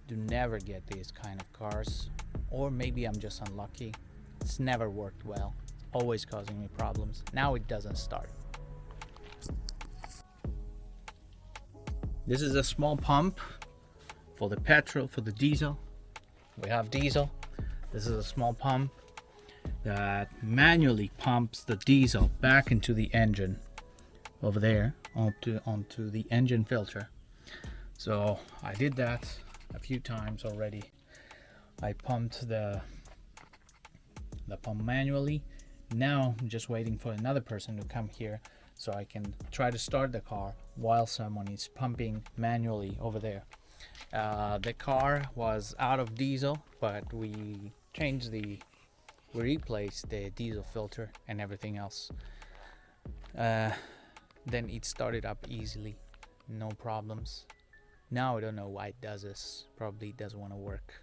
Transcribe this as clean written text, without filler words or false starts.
do never get these kind of cars, or maybe I'm just unlucky. It's never worked well, always causing me problems. Now it doesn't start. This is a small pump for the petrol, for the diesel. We have diesel. This is a small pump that manually pumps the diesel back into the engine over there onto the engine filter. So I did that a few times already. I pumped the pump manually. Now I'm just waiting for another person to come here so I can try to start the car while someone is pumping manually over there. The car was out of diesel, but we replaced the diesel filter and everything else. Then it started up easily, no problems. Now I don't know why it does this. Probably it doesn't want to work.